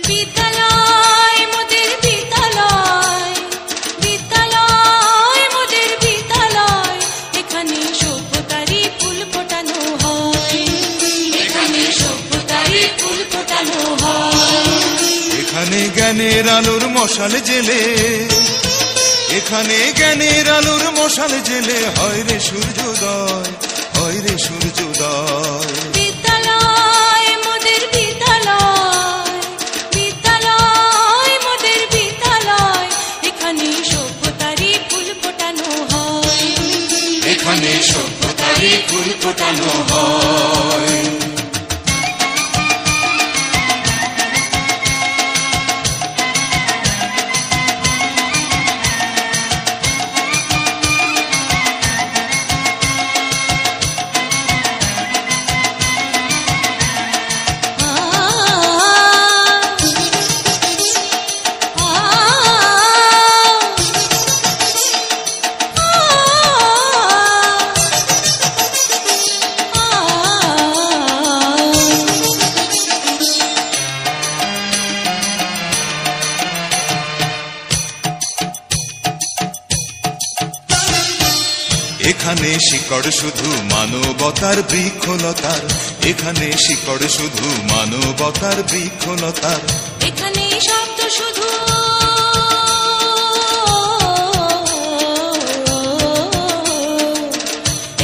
বিদ্যালয় মোদের বিদ্যালয়, বিদ্যালয় মোদের বিদ্যালয়, এখানে সভ্যতারই ফুল ফোটানো হয়, এখানে সভ্যতারই ফুল ফোটানো হয়। এখানে জ্ঞানের আলোর মশাল জেলে, এখানে জ্ঞানের আলোর মশাল জেলে হয় রে সূর্যোদয়, হয় রে সূর্যোদয়। বিদ্যালয় মোদের বিদ্যালয়, বিদ্যালয় মোদের বিদ্যালয়, এখানে সভ্যতারই ফুল ফোটানো হয়, এখানে সভ্যতারই ফুল ফোটানো হয়। এখানে শিকড় শুধু মানবতার বৃক্ষলতার, এখানে শিকড় শুধু মানবতার বৃক্ষলতার, এখানে শব্দ শুধু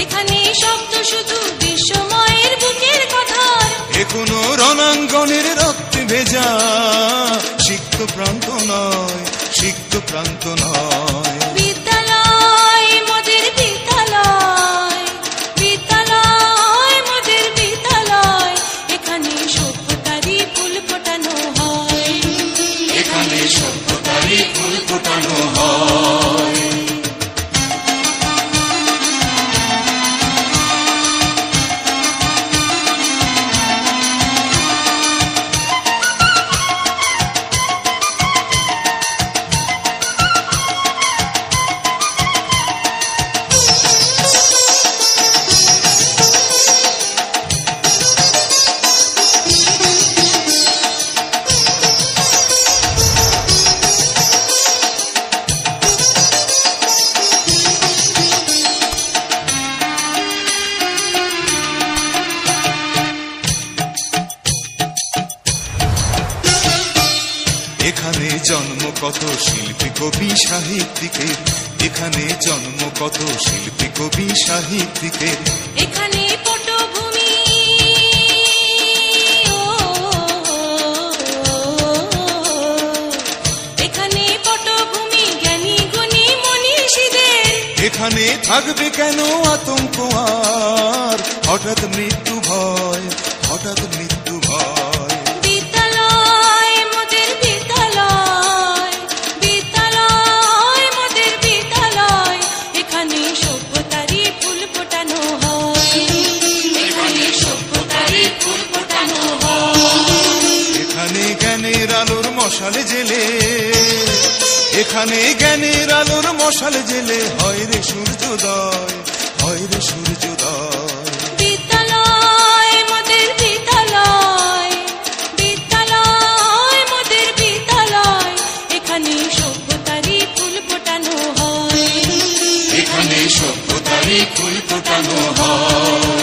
এখানে শব্দ শুধু বিশ্বময়ের বুকের কথার, এ কোনো রণাঙ্গনের রক্তে ভেজা সিক্ত প্রান্ত নয়, সিক্ত প্রান্ত নয়। বিদ্যালয় মোদের বিদ্যালয়, বিদ্যালয় মোদের বিদ্যালয়, এখানে সভ্যতারই ফুল ফোটানো হয়, এখানে সভ্যতারই ফুল ফোটানো হয়। এখানে জন্ম কত শিল্পী কবি সাহিত্যিকের, এখানে জন্ম কত শিল্পী কবি সাহিত্যিকের, এখানে পটভূমি এখানে পটভূমি জ্ঞানী গুণী মনীষীদের, এখানে থাকবে কেন আতঙ্ক আর হঠাৎ মৃত্যু ভয়, হঠাৎ মৃত্যু ভয়। বিদ্যালয় মোদের বিদ্যালয়, বিদ্যালয় মোদের বিদ্যালয়, এখানে সভ্যতারই ফুল ফোটানো হয়, এখানে সভ্যতারই ফুল ফোটানো হয়। এখানে জ্ঞানের আলোর মশাল জেলে, এখানে জ্ঞানের আলোর মশাল জেলে হয় রে সূর্যোদয়, হয় রে সূর্যোদয়। বিদ্যালয় মোদের বিদ্যালয়, বিদ্যালয় মোদের বিদ্যালয়, এখানে সভ্যতারই ফুল ফোটানো হয়, এখানে সভ্যতারই ফুল ফোটানো হয়।